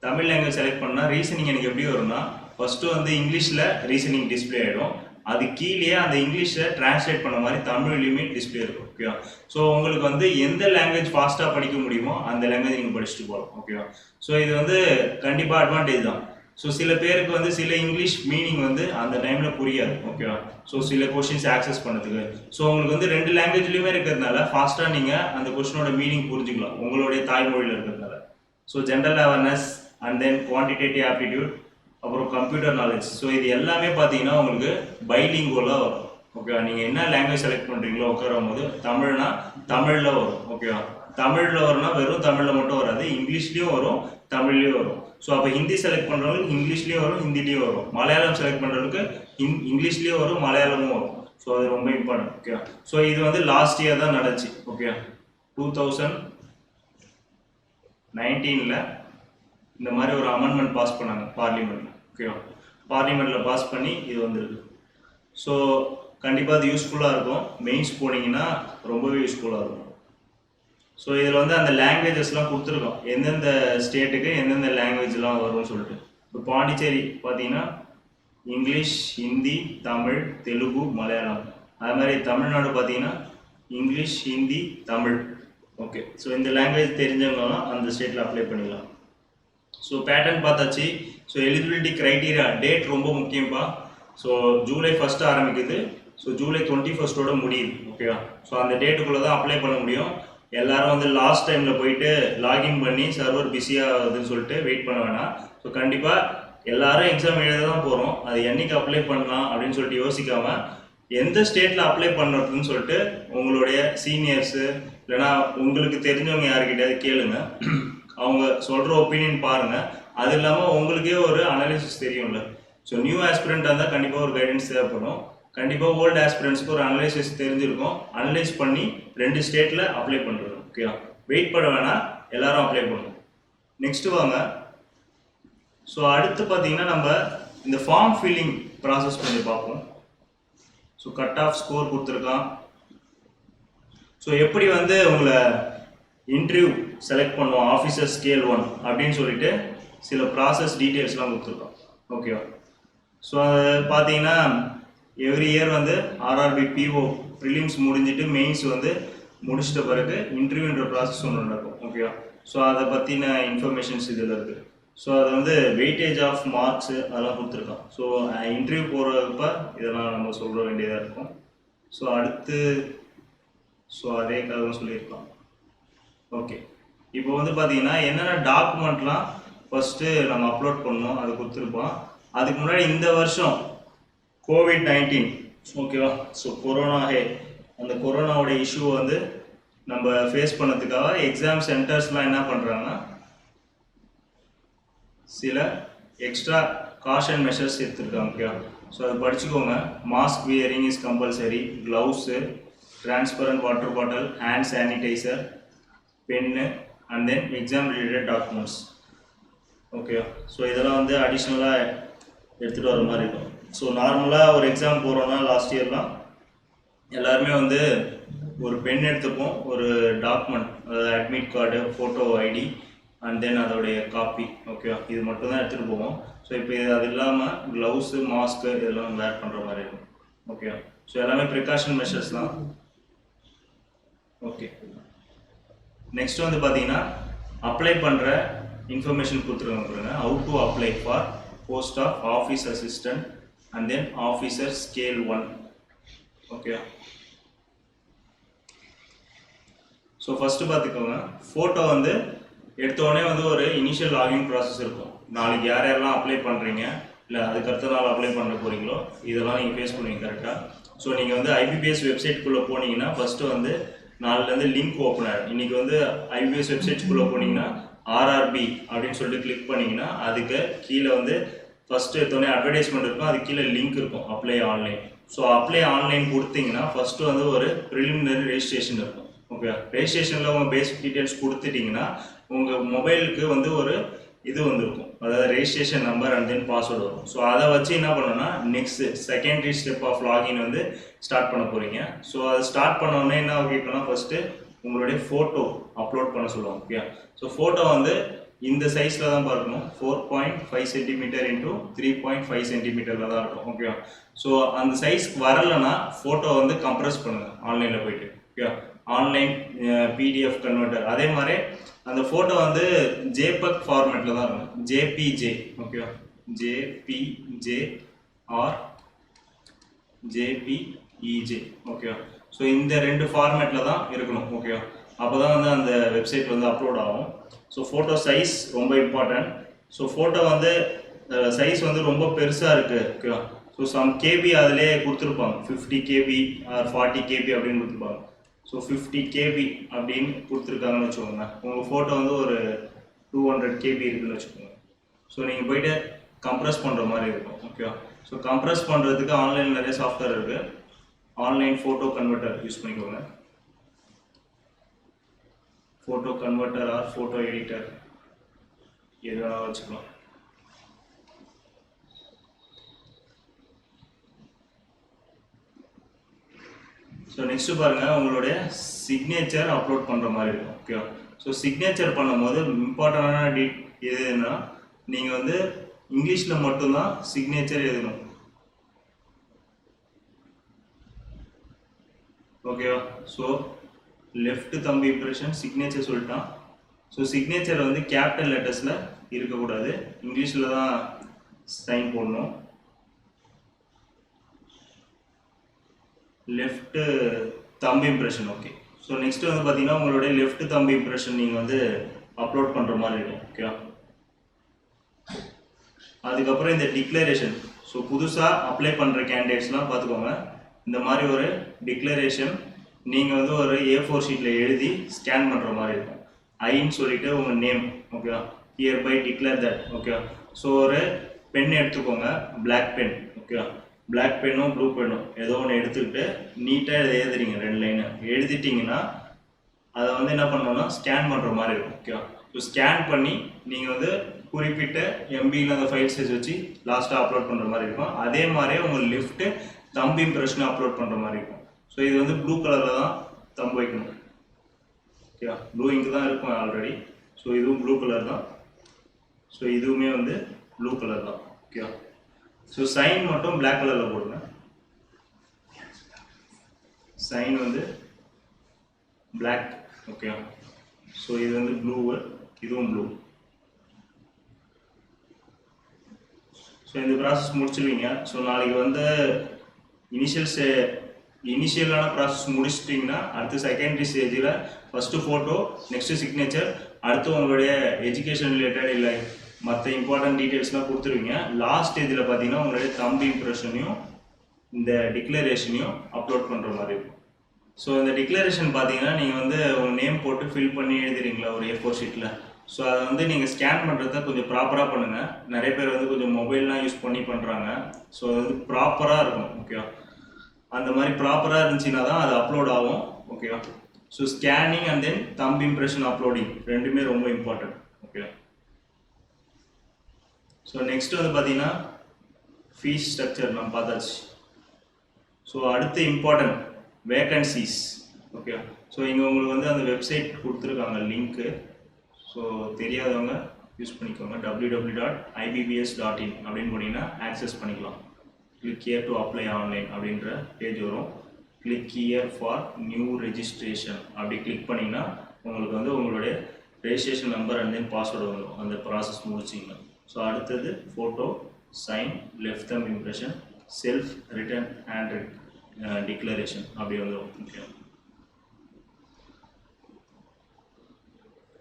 தமிழ் லாங்குவேஜ் செலக்ட் பண்ணால் ரீசனிங் எனக்கு எப்படி வரும்னா, ஃபஸ்ட்டு வந்து இங்கிலீஷில் ரீசனிங் டிஸ்பிளே ஆகிடும், அது கீழே அந்த இங்கிலீஷில் டிரான்ஸ்லேட் பண்ண மாதிரி தமிழ்லையுமே டிஸ்பிளே இருக்கும். ஓகேவா, ஸோ உங்களுக்கு வந்து எந்த லாங்குவேஜ் ஃபாஸ்ட்டாக படிக்க முடியுமோ அந்த லாங்குவேஜ் நீங்கள் படிச்சுட்டு போகலாம். ஓகேவா, ஸோ இது வந்து கண்டிப்பாக அட்வான்டேஜ் தான். ஸோ சில பேருக்கு வந்து சில இங்கிலீஷ் மீனிங் வந்து அந்த டைமில் புரியாது. ஓகேவா, ஸோ சில கொஷின்ஸ் ஆக்சஸ் பண்ணதுக்கு, ஸோ உங்களுக்கு வந்து 2 லாங்குவேஜ்லையுமே இருக்கிறதுனால ஃபாஸ்ட்டாக நீங்கள் அந்த கொஷினோட மீனிங் புரிஞ்சுக்கலாம் உங்களுடைய தாய்மொழியில் இருக்கிறதுனால. So general awareness and then quantitative aptitude, அப்புறம் கம்ப்யூட்டர் நாலேஜ், ஸோ இது எல்லாமே பார்த்தீங்கன்னா உங்களுக்கு பைலிங்குவலாக வரும். ஓகேவா, நீங்கள் என்ன லாங்குவேஜ் செலக்ட் பண்ணுறீங்களோ உட்காரும் போது தமிழ்னா தமிழில் வரும். ஓகேவா, தமிழில் வரும்னா வெறும் தமிழில் மட்டும் வராது, இங்கிலீஷ்லேயும் வரும், தமிழ்லேயும் வரும். ஸோ அப்போ ஹிந்தி செலக்ட் பண்ணுறவங்களுக்கு இங்கிலீஷ்லேயும் வரும், ஹிந்திலையும் வரும். மலையாளம் செலக்ட் பண்ணுறவங்களுக்கு இங்கிலீஷ்லேயும் வரும், மலையாளமும் வரும். ஸோ அது ரொம்ப இம்பார்ட்டன்ட். ஓகேவா, ஸோ இது வந்து லாஸ்ட் இயர் தான் நடந்துச்சு. ஓகே, 2019 இந்த மாதிரி ஒரு அமெண்ட்மெண்ட் பாஸ் பண்ணாங்க பார்லிமெண்ட்டில். ஓகேவா, பார்லிமெண்ட்டில் பாஸ் பண்ணி இது வந்துருக்கு. ஸோ கண்டிப்பாக அது யூஸ்ஃபுல்லாக இருக்கும், மெயின்ஸ் போனீங்கன்னா ரொம்பவே யூஸ்ஃபுல்லாக இருக்கும். ஸோ இதில் வந்து அந்த லாங்குவேஜஸ்லாம் கொடுத்துருக்கோம், எந்தெந்த ஸ்டேட்டுக்கு எந்தெந்த லாங்குவேஜ்லாம் வரும்னு சொல்லிட்டு. இப்போ பாண்டிச்சேரி பார்த்தீங்கன்னா இங்கிலீஷ், ஹிந்தி, தமிழ், தெலுங்கு, மலையாளம். அது மாதிரி தமிழ்நாடு பார்த்தீங்கன்னா English, Hindi, Tamil. Okay, so இந்த லாங்குவேஜ் தெரிஞ்சவங்கலாம் அந்த ஸ்டேட்டில் அப்ளை பண்ணிடலாம். ஸோ பேட்டர்ன் பார்த்தாச்சு. ஸோ எலிஜிபிலிட்டி க்ரைட்டீரியா, டேட் ரொம்ப முக்கியம்ப்பா. ஸோ ஜூலை 1 ஆரம்பிக்குது, ஸோ ஜூலை 21 முடியுது. ஓகேவா, ஸோ அந்த டேட்டுக்குள்ளே தான் அப்ளை பண்ண முடியும். எல்லாரும் வந்து லாஸ்ட் டைமில் போயிட்டு லாகின் பண்ணி சர்வர் பிஸியாகுதுன்னு சொல்லிட்டு வெயிட் பண்ண வேணாம். ஸோ கண்டிப்பாக எல்லாரும் எக்ஸாம் எழுத தான் போகிறோம், அது என்றைக்கு அப்ளை பண்ணலாம் அப்படின்னு சொல்லிட்டு யோசிக்காமல் எந்த ஸ்டேட்டில் அப்ளை பண்ணுறதுன்னு சொல்லிட்டு உங்களுடைய சீனியர்ஸு இல்லைனா உங்களுக்கு தெரிஞ்சவங்க யாருக்கிட்டையாவது கேளுங்க, அவங்க சொல்கிற ஒப்பீனியன் பாருங்கள். அது இல்லாமல் உங்களுக்கே ஒரு அனலிசிஸ் தெரியும்ல. ஸோ நியூ ஆஸ்பிரண்ட்டாக இருந்தால் கண்டிப்பாக ஒரு கைடன்ஸ் தேவைப்படும். கண்டிப்பாக ஓல்டு ஆஸ்பிரண்ட்ஸ்க்கு ஒரு அனலைசிஸ் தெரிஞ்சிருக்கும், அனலைஸ் பண்ணி 2 ஸ்டேட்டில் அப்ளை பண்ணுறது. ஓகேவா, வெயிட் பண்ண வேணாம், எல்லாரும் அப்ளை பண்ணணும். நெக்ஸ்ட்டு வாங்க. ஸோ அடுத்து பார்த்தீங்கன்னா நம்ம இந்த ஃபார்ம் ஃபில்லிங் ப்ராசஸ் கொஞ்சம் பார்ப்போம். ஸோ கட் ஆஃப் ஸ்கோர் கொடுத்துருக்கான். ஸோ எப்படி வந்து உங்களை இன்டர்வியூ செலக்ட் பண்ணுவோம் ஆஃபீஸர் ஸ்கேல் 1 அப்படின்னு சொல்லிட்டு சில ப்ராசஸ் டீட்டெயில்ஸ்லாம் கொடுத்துருக்கோம். ஓகேவா, ஸோ அது பார்த்தீங்கன்னா எவ்ரி இயர் வந்து ஆர்ஆர்பி பிஓ ப்ரிலிம்ஸ் முடிஞ்சிட்டு மெயின்ஸ் வந்து முடிச்சிட்ட பிறகு இன்டர்வியூன்ற ப்ராசஸ் ஒன்று நடக்கும். ஓகேவா, ஸோ அதை பற்றின இன்ஃபர்மேஷன்ஸ் இதில் இருக்குது. ஸோ அது வந்து வெயிட்டேஜ் ஆஃப் மார்க்ஸு அதெல்லாம் கொடுத்துருக்கோம். ஸோ இன்டர்வியூ போகிறப்ப இதெல்லாம் நம்ம சொல்ல வேண்டியதாக இருக்கும். ஸோ அடுத்து அதே கதை சொல்லியிருக்கலாம். ஓகே, இப்போ வந்து பார்த்தீங்கன்னா என்னென்ன டாக்குமெண்ட்லாம் ஃபஸ்ட்டு நம்ம அப்லோட் பண்ணோம் அது கொடுத்துருப்போம். அதுக்கு முன்னாடி இந்த வருஷம் COVID-19, ஓகேவா, ஸோ அந்த கொரோனாவோட இஷ்யூவை வந்து நம்ம ஃபேஸ் பண்ணதுக்காக எக்ஸாம் சென்டர்ஸ்லாம் என்ன பண்ணுறாங்கன்னா சில எக்ஸ்ட்ரா காஷன் மெஷர்ஸ் எடுத்துருக்காங்க. ஓகேவா, ஸோ அது படிச்சுக்கோங்க. Mask wearing is compulsory, gloves, transparent water bottle, hand sanitiser, pen and then exam related documents. ஓகேவா, ஸோ இதெல்லாம் வந்து அடிஷ்னலாக எடுத்துகிட்டு வர மாதிரி இருக்கும். ஸோ நார்மலாக ஒரு எக்ஸாம் போகிறோன்னா லாஸ்ட் இயர்லாம் எல்லாருமே வந்து ஒரு பென் எடுத்துப்போம், ஒரு டாக்குமெண்ட், அதாவது admit card, photo ID and then அதோடைய காப்பி. ஓகேவா, இது மட்டும் தான் எடுத்துகிட்டு போவோம். ஸோ இப்போ அது இல்லாமல் க்ளவுஸு, மாஸ்க்கு இதெல்லாம் வேர் பண்ணுற மாதிரி இருக்கும். ஓகேவா, ஸோ எல்லாமே ப்ரிகாஷன் மெஷர்ஸ் தான். ஓகே, நெக்ஸ்ட் வந்து பார்த்தீங்கன்னா அப்ளை பண்ணுற இன்ஃபர்மேஷன் கொடுத்துருக்காங்க பாருங்க. How to apply for post of office assistant and then officer scale 1. Okay, so first பார்த்துக்கோங்க. ஃபோட்டோ வந்து எடுத்தோடனே வந்து ஒரு இனிஷியல் லாகின் ப்ராசஸ் இருக்கும். நாளைக்கு யார் யாரெல்லாம் அப்ளை பண்ணுறீங்க இல்லை அதுக்கடுத்த நாள் அப்ளை பண்ண போகிறீங்களோ இதெல்லாம் நீங்கள் ஃபேஸ் பண்ணுவீங்க கரெக்டாக. ஸோ நீங்கள் வந்து ஐபிபிஎஸ் வெப்சைட்குள்ளே போனீங்கன்னா ஃபஸ்ட்டு வந்து நாலுலேருந்து லிங்க் ஓப்பன் ஆகிடும். இன்றைக்கி வந்து ஐபிஎஸ் வெப்சைட்ஸ்குள்ளே போனீங்கன்னா ஆர்ஆர்பி அப்படின்னு சொல்லிட்டு கிளிக் பண்ணிங்கன்னா அதுக்கு கீழே வந்து ஃபஸ்ட்டு எடுத்தோடனே அட்வர்டைஸ்மெண்ட் இருக்கும், அது கீழே லிங்க் இருக்கும் apply online. So apply online கொடுத்தீங்கன்னா ஃபஸ்ட்டு வந்து ஒரு ப்ரிலிமினரி ரெஜிஸ்ட்ரேஷன் இருக்கும். ஓகே, ரெஜிஸ்ட்ரேஷனில் உங்கள் பேசிக் டீட்டெயில்ஸ் கொடுத்துட்டிங்கன்னா உங்கள் மொபைலுக்கு வந்து ஒரு இது வந்துருக்கும், அதாவது registration number and then password வரும். ஸோ அதை வச்சு என்ன பண்ணணும்னா next secondary step of login வந்து ஸ்டார்ட் பண்ண போகிறீங்க. ஸோ அதை ஸ்டார்ட் பண்ணோடனே என்ன கேட்கணும்னா ஃபஸ்ட்டு உங்களுடைய ஃபோட்டோ அப்லோட் பண்ண சொல்லுவாங்க. ஓகே, ஸோ ஃபோட்டோ வந்து இந்த சைஸில் தான் பார்க்கணும், 4.5 சென்டிமீட்டர் இன்ட்டு 3.5 சென்டிமீட்டரில் தான் இருக்கும். ஓகே, ஸோ அந்த சைஸ்க்கு வரலைன்னா ஃபோட்டோ வந்து கம்ப்ரஸ் பண்ணுங்கள் ஆன்லைனில் போயிட்டு. Okay, online PDF converter. அதே மாதிரி அந்த ஃபோட்டோ வந்து ஜேபக் ஃபார்மேட்டில் தான் இருக்கும், JPG. Okay, JPG or JPEG. Okay, so இந்த ரெண்டு ஃபார்மேட்டில் தான் இருக்கணும். ஓகே, அப்போ தான் வந்து அந்த வெப்சைட் வந்து அப்லோட் ஆகும். ஸோ ஃபோட்டோ சைஸ் ரொம்ப இம்பார்ட்டன்ட். ஸோ ஃபோட்டோ வந்து சைஸ் வந்து ரொம்ப பெருசாக இருக்குது. ஓகேவா, ஸோ சம் கேபி அதிலே கொடுத்துருப்பாங்க, 50 கேபி ஆர் 40 கேபி அப்படின்னு கொடுத்துருப்பாங்க. ஸோ 50 கேபி அப்படின்னு கொடுத்துருக்காங்கன்னு வச்சுக்கோங்க. உங்கள் ஃபோட்டோ வந்து ஒரு 200 கேபி இருக்குதுன்னு வச்சுக்கோங்க. ஸோ நீங்கள் போய்ட்டு கம்ப்ரஸ் பண்ணுற மாதிரி இருக்கும். ஓகேவா, ஸோ கம்ப்ரஸ் பண்ணுறதுக்கு ஆன்லைனில் நிறைய சாஃப்ட்வேர் இருக்குது. ஆன்லைன் ஃபோட்டோ கன்வெர்ட்டர் யூஸ் பண்ணிக்கோங்க. Photo converter R photo editor எது வேணாலும் வச்சுக்கலாம். ஸோ நெக்ஸ்ட் பாருங்கள், உங்களுடைய சிக்னேச்சர் அப்லோட் பண்ணுற மாதிரி இருக்கும். ஓகேவா, ஸோ சிக்னேச்சர் பண்ணும்போது இம்பார்ட்டண்டான எதுன்னா நீங்கள் வந்து இங்கிலீஷில் மட்டும்தான் சிக்னேச்சர் எழுதணும். ஓகேவா, ஸோ லெஃப்ட் தம்பி இம்ப்ரெஷன் சிக்னேச்சர் சொல்லிட்டான். ஸோ சிக்னேச்சர் வந்து கேபிட்டல் லெட்டர்ஸில் இருக்கக்கூடாது, இங்கிலீஷில் தான் சைன் போடணும். லெஃப்ட்டு தம்பி இம்ப்ரெஷன். ஓகே, ஸோ நெக்ஸ்ட் வந்து பார்த்தீங்கன்னா உங்களுடைய லெஃப்ட் தம்பி இம்ப்ரெஷன் நீங்கள் வந்து அப்லோட் பண்ணுற மாதிரி இருக்கும். ஓகேவா, அதுக்கப்புறம் இந்த டிக்ளரேஷன். ஸோ புதுசாக அப்ளை பண்ணுற கேண்டிடேட்ஸ்லாம் பார்த்துக்கோங்க, இந்த மாதிரி ஒரு டிக்ளரேஷன் நீங்கள் வந்து ஒரு A4 ஷீட்டில் எழுதி ஸ்கேன் பண்ணுற மாதிரி இருக்கும். ஐன்னு சொல்லிட்டு உங்கள் நேம். ஓகேவா, ஹியர் பை டிக்ளேர் தட். ஓகேவா, ஸோ ஒரு பென் எடுத்துக்கோங்க, பிளாக் பென். ஓகேவா, பிளாக் பென்னும் ப்ளூ பென்னும் ஏதோ ஒன்று எடுத்துக்கிட்டு நீட்டாக இதை எழுதுறீங்க, 2 லைனு எழுதிட்டிங்கன்னா அதை வந்து என்ன பண்ணணும்னா ஸ்கேன் பண்ணுற மாதிரி இருக்கும். ஓகேவா, ஸோ ஸ்கேன் பண்ணி நீங்கள் வந்து குறிப்பிட்ட எம்பியில் அந்த ஃபைல் சைஸ் வச்சு லாஸ்ட்டாக அப்லோட் பண்ணுற மாதிரி இருக்கும். அதே மாதிரியே உங்கள் லெஃப்ட்டு தம்பு இம்ப்ரெஷனை அப்லோட் பண்ணுற மாதிரி இருக்கும். ஸோ இது வந்து ப்ளூ கலரில் தான் தம்பு வைக்கணும். ஓகேவா, ப்ளூ இங்கு தான் இருக்கும் ஆல்ரெடி. ஸோ இதுவும் ப்ளூ கலர் தான். ஸோ இதுவுமே வந்து ப்ளூ கலர் தான். ஓகேவா, ஸோ சைன் மட்டும் பிளாக் கலரில் போடுங்க. சைன் வந்து பிளாக். ஓகேவா, ஸோ இது வந்து ப்ளூவு, இதுவும் ப்ளூ. ஸோ இந்த ப்ராசஸ் முடிச்சிருவீங்க. ஸோ நாளைக்கு வந்து இனிஷியலான ப்ராசஸ் முடிச்சிட்டிங்கன்னா அடுத்து செகண்டரி ஸ்டேஜில் ஃபஸ்ட்டு ஃபோட்டோ, நெக்ஸ்ட்டு சிக்னேச்சர், அடுத்து உங்களுடைய எஜுகேஷன் ரிலேட்டட் இல்லை மற்ற இம்பார்ட்டன்ட் டீட்டெயில்ஸ்லாம் கொடுத்துருவீங்க. லாஸ்ட் ஸ்டேஜில் பார்த்தீங்கன்னா உங்களுடைய தம்பு இம்ப்ரெஷனையும் இந்த டிக்ளரேஷனையும் அப்லோட் பண்ணுற மாதிரி இருக்கும். ஸோ இந்த டிக்ளரேஷன் பார்த்தீங்கன்னா நீங்கள் வந்து உங்கள் நேம் போட்டு ஃபில் பண்ணி எழுதுறீங்களா ஒரு A4 ஷீட்டில். ஸோ அதை வந்து நீங்கள் ஸ்கேன் பண்ணுறத கொஞ்சம் ப்ராப்பராக பண்ணுங்கள். நிறைய பேர் வந்து கொஞ்சம் மொபைல்லாம் யூஸ் பண்ணி பண்ணுறாங்க. ஸோ அது வந்து ப்ராப்பராக இருக்கும். ஓகேவா, அந்த மாதிரி ப்ராப்பராக இருந்துச்சுன்னா தான் அது அப்லோட் ஆகும். ஓகேவா, so scanning and then thumb impression uploading ரெண்டுமே ரொம்ப இம்பார்ட்டன்ட். ஓகேவா, ஸோ நெக்ஸ்ட் வந்து பார்த்தீங்கன்னா ஃபீஸ் ஸ்ட்ரக்சர் நம்ம பார்த்தாச்சு. ஸோ அடுத்து இம்பார்ட்டன்ட் வேகன்சிஸ். ஓகே, ஸோ இங்கே உங்களுக்கு வந்து அந்த வெப்சைட் கொடுத்துருக்காங்க லிங்க்கு. ஸோ தெரியாதவங்க யூஸ் பண்ணிக்கோங்க, www.ibbs.in அப்படின்னு போனீங்கன்னா ஆக்சஸ் பண்ணிக்கலாம். Click here to apply online அப்படின்ற பேஜ் வரும். Click here for new registration அப்படி கிளிக் பண்ணிங்கன்னா உங்களுக்கு வந்து உங்களுடைய registration number and then password வரும். அந்த ப்ராசஸ் முடிச்சிங்க. ஸோ அடுத்தது photo, sign, left thumb impression, self written hand declaration அப்படி வந்துடும். ஓகே,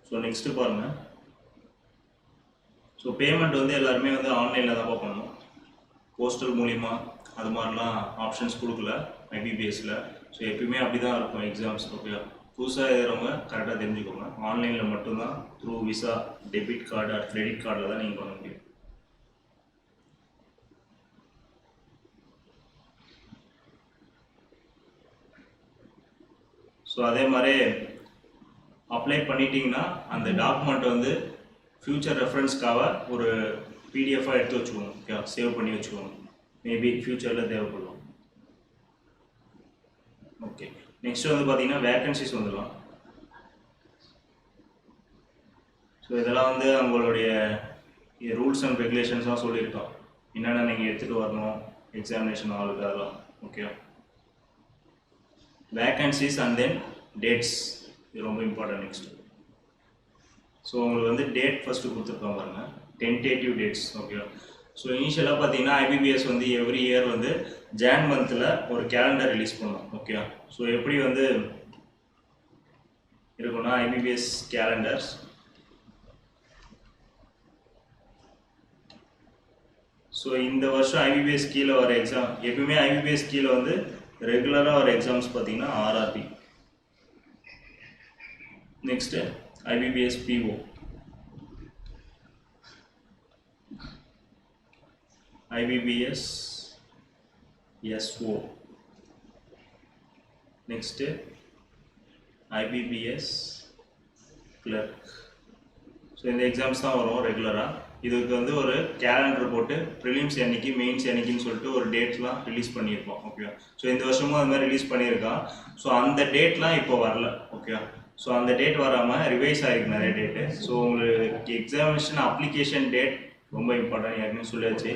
ஸோ நெக்ஸ்ட்டு பாருங்கள். ஸோ பேமெண்ட் வந்து எல்லாருமே வந்து ஆன்லைனில் தான் பண்ணணும். போஸ்டல் மூலிமா அது மாதிரிலாம் ஆப்ஷன்ஸ் கொடுக்கல ஐபிபிஎஸ்சில். ஸோ எப்பயுமே அப்படி தான் இருக்கும் எக்ஸாம்ஸ். ஓகே, புதுசாக எழுதுறவங்க கரெக்டாக தெரிஞ்சுக்கோங்க. ஆன்லைனில் மட்டும்தான் through visa, debit card or credit கார்டில் தான் நீங்கள் பண்ண முடியும். ஸோ அதே மாதிரி அப்ளை பண்ணிட்டீங்கன்னா அந்த டாக்குமெண்ட் வந்து ஃப்யூச்சர் ரெஃபரன்ஸ்க்காக ஒரு பிடிஎஃபாக எடுத்து வச்சுக்கோங்க. ஓகே, சேவ் பண்ணி வச்சுக்கோங்க. மேபி ஃப்யூச்சரில் தேவைப்படும். ஓகே, நெக்ஸ்ட் வந்து பார்த்தீங்கன்னா வேக்கன்சிஸ் வந்துடலாம். ஸோ இதெல்லாம் வந்து அவங்களுடைய ரூல்ஸ் அண்ட் ரெகுலேஷன்ஸ்லாம் சொல்லியிருக்கோம். என்னென்ன நீங்கள் எடுத்துகிட்டு வரணும் எக்ஸாமினேஷன் ஆளுக்கு, அதெல்லாம். Okay, vacancies and then dates, இது ரொம்ப இம்பார்ட்டன்ட். நெக்ஸ்ட் ஸோ உங்களுக்கு வந்து டேட் ஃபஸ்ட்டு கொடுத்துருக்கோம் பாருங்க, டென்டேட்டிவ் டேட்ஸ். ஓகே, ஸோ இனிஷியலாக பார்த்தீங்கன்னா ஐபிபிஎஸ் வந்து எவ்ரி இயர் வந்து ஜான் மந்தில் ஒரு கேலண்டர் ரிலீஸ் பண்ணோம். ஓகே, ஸோ எப்படி வந்து இருக்குன்னா ஐபிபிஎஸ் கேலண்டர்ஸ். ஸோ இந்த வருஷம் ஐபிபிஎஸ் கீழே வர எக்ஸாம், எப்பவுமே ஐபிபிஎஸ் கீழே வந்து ரெகுலராக வர எக்ஸாம்ஸ் பார்த்தீங்கன்னா RRB, next IBPS PO, IBBS SO, next IBBS clerk. So இந்த எக்ஸாம்ஸ் தான் வரும் ரெகுலராக. இதுக்கு வந்து ஒரு கேலண்டர் போட்டு ப்ரிலிம்ஸ் என்னைக்கு மெயின்ஸ் என்னைக்குன்னு சொல்லிட்டு ஒரு டேட்லாம் ரிலீஸ் பண்ணியிருக்கோம். ஓகே, ஸோ இந்த வருஷமும் அது மாதிரி ரிலீஸ் பண்ணியிருக்கான். ஸோ அந்த டேட்லாம் இப்போ வரல. ஓகே, ஸோ அந்த டேட் வராமல் ரிவைஸ் ஆகிருக்கு நிறைய டேட்டு. ஸோ உங்களுக்கு எக்ஸாமினேஷன் அப்ளிகேஷன் டேட் ரொம்ப இம்பார்ட்டன்ட், ஏற்கனவே சொல்லியாச்சு.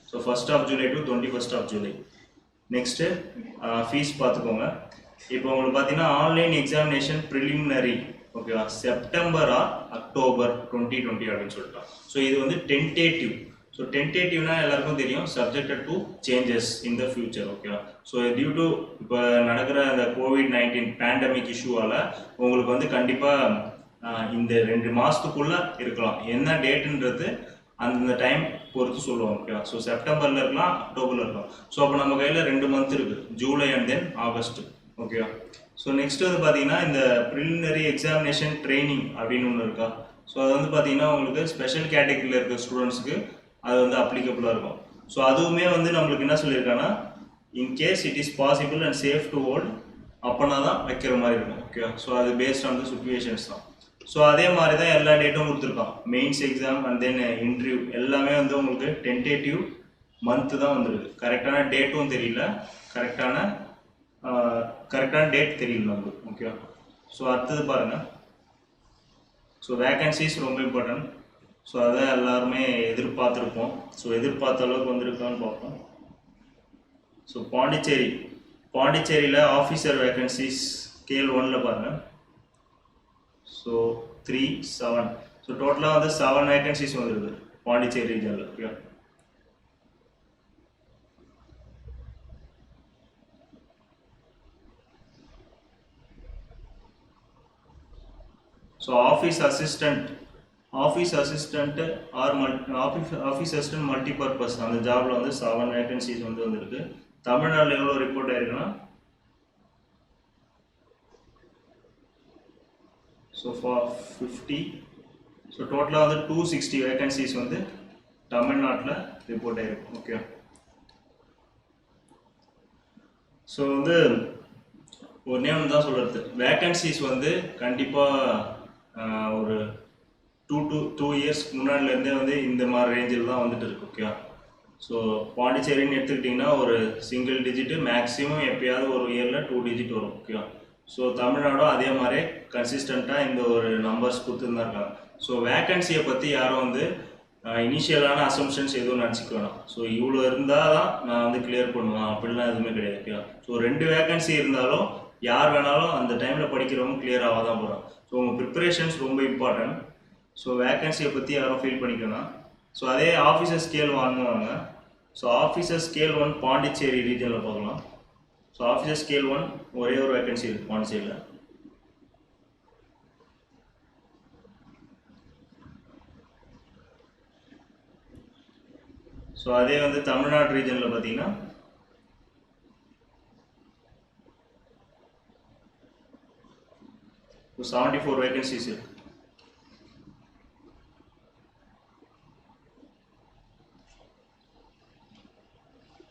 So 1st of July to 21st of July. Next fees பார்த்துக்கோங்க. இப்போ உங்களுக்கு பார்த்தீங்கன்னா ஆன்லைன் எக்ஸாமினேஷன் ப்ரிலிமினரி, ஓகேவா, செப்டம்பரா அக்டோபர் 2020 அப்படின்னு சொல்லிட்டோம். ஸோ இது வந்து டென்டேட்டிவ். ஸோ டென்டேட்டிவ்னா எல்லாருக்கும் தெரியும், subjected to changes in the future. ஓகேவா, ஸோ டியூ டு இப்போ நடக்கிற அந்த COVID-19 பேண்டமிக் இஷ்யூவால் உங்களுக்கு வந்து கண்டிப்பாக இந்த 2 மாதத்துக்குள்ளே இருக்கலாம். என்ன டேட்டுன்றது அந்த டைம் பொறுத்து சொல்லுவோம். ஓகேவா, ஸோ செப்டம்பரில் இருக்கலாம், அக்டோபரில் இருக்கலாம். ஸோ அப்போ நம்ம கையில் 2 மந்த் இருக்குது, ஜூலை அண்ட் தென் ஆகஸ்ட். ஓகேவா, ஸோ நெக்ஸ்ட் வந்து பார்த்தீங்கன்னா இந்த ப்ரிலிமினரி எக்ஸாமினேஷன் ட்ரைனிங் அப்படின்னு ஒன்று இருக்கா. ஸோ அது வந்து பார்த்தீங்கன்னா உங்களுக்கு ஸ்பெஷல் கேட்டகரியில் இருக்க ஸ்டூடெண்ட்ஸுக்கு அது வந்து அப்ளிகபிளாக இருக்கும். ஸோ அதுவுமே வந்து நம்மளுக்கு என்ன சொல்லியிருக்காங்கன்னா, in case it is possible and safe to hold, அப்போனா தான் வைக்கிற மாதிரி இருக்கும். ஓகேவா, ஸோ அது பேஸ்ட் ஆன் த சிச்சுவேஷன்ஸ் தான். ஸோ அதே மாதிரி தான் எல்லா டேட்டும் கொடுத்துருக்கான். Mains exam and then interview எல்லாமே வந்து உங்களுக்கு டென்டேட்டிவ் மந்த்து தான் வந்துருக்கு. கரெக்டான டேட்டும் தெரியல, கரெக்டான டேட் தெரியல நம்மளுக்கு. ஓகேவா, ஸோ அடுத்தது பாருங்கள். ஸோ வேக்கன்சிஸ் ரொம்ப இம்பார்ட்டன்ட். ஸோ அதான் எல்லாருமே எதிர்பார்த்துருப்போம். ஸோ எதிர்பார்த்த அளவுக்கு வந்திருக்கான்னு பார்ப்போம். ஸோ பாண்டிச்சேரியில் ஆஃபீஸர் வேக்கன்சிஸ் ஸ்கேல் 1ல் பாருங்கள். ஸோ 3, 7. ஸோ டோட்டலாக வந்து 7 வேக்கன்சிஸ் வந்துருக்கு பாண்டிச்சேரி ரீஜனில். Okay, so office assistant or office assistant multipurpose அந்த ஜாபில் வந்து 7 வேக்கன்சிஸ் வந்து வந்துருக்கு. தமிழ்நாட்டில் எவ்வளோ ரிப்போர்ட் ஆயிருக்குன்னா, ஸோ 50. ஸோ டோட்டலாக வந்து 260 வேக்கன்சிஸ் வந்து தமிழ்நாட்டில் ரிப்போர்ட் ஆகிருக்கும். ஓகே, ஸோ வந்து ஒரு நேம் தான் சொல்கிறது, வேக்கன்சிஸ் வந்து கண்டிப்பாக ஒரு 2 years முன்னாடிலேருந்தே வந்து இந்த மாதிரி ரேஞ்சில் தான் வந்துட்டு இருக்கு. ஓகே, ஸோ பாண்டிச்சேரின்னு எடுத்துக்கிட்டிங்கன்னா ஒரு சிங்கிள் டிஜிட்டு, மேக்ஸிமம் எப்பயாவது ஒரு இயரில் 2 டிஜிட் வரும். ஓகே, ஸோ தமிழ்நாடும் அதே மாதிரி கன்சிஸ்டண்ட்டாக இந்த ஒரு நம்பர்ஸ் கொடுத்துருந்தா இருக்காங்க. ஸோ வேக்கன்சியை பற்றி யாரும் வந்து இனிஷியலான அசம்ஷன்ஸ் எதுவும் நினச்சிக்க வேணாம். ஸோ இவ்வளோ இருந்தால் தான் நான் வந்து கிளியர் பண்ணுவேன் அப்படிலாம் எதுவுமே கிடையாது. ஓகே, ஸோ 2 வேக்கன்சி இருந்தாலும் யார் வேணாலும் அந்த டைமில் படிக்கிறவங்க கிளியர் ஆக தான் போகிறோம். ஸோ உங்கள் ப்ரிப்பரேஷன்ஸ் ரொம்ப இம்பார்ட்டன்ட். ஸோ வேக்கன்சியை பற்றி யாரும் ஃபீல் பண்ணிக்கணும். ஸோ அதே ஆஃபீஸர் ஸ்கேல் வாங்குவாங்க. ஸோ ஆஃபீஸர் ஸ்கேல் 1 பாண்டிச்சேரி ரீஜனில் பார்க்கலாம். ஸோ ஆஃபீஸர் ஸ்கேல் 1 ஒரே ஒரு வேக்கன்சி இருக்குது பாண்டிச்சேரியில். ஸோ அதே வந்து தமிழ்நாடு ரீஜனில் பார்த்தீங்கன்னா 74 வேகன்சிஸ் இருக்கு.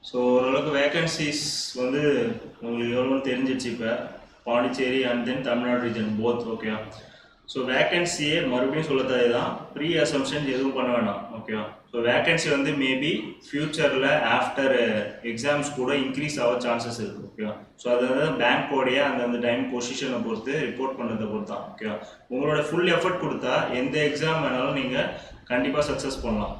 ஸோ ஓரளவுக்கு வேகன்சிஸ் வந்து உங்களுக்கு எவ்வளோன்னு தெரிஞ்சிச்சு. இப்போ Pondicherry and then Tamil Nadu region both. ஓகேவா? ஸோ வேகன்சியே மறுபடியும் சொல்லத்தது தான், ப்ரீ அசம்ஷன் எதுவும் பண்ண வேணாம். ஓகேவா? ஸோ வேகன்சி வந்து மேபி ஃப்யூச்சரில் ஆஃப்டர் எக்ஸாம்ஸ் கூட இன்க்ரீஸ் ஆக சான்சஸ் இருக்குது. ஓகேவா? ஸோ அது வந்து பேங்க்கோடைய அந்தந்த டைம் பொசிஷனை பொறுத்து ரிப்போர்ட் பண்ணுறதை பொறுத்து தான். ஓகேவா? உங்களோட ஃபுல் எஃபர்ட் கொடுத்தா எந்த எக்ஸாம் வேணாலும் நீங்கள் கண்டிப்பாக சக்ஸஸ் பண்ணலாம்.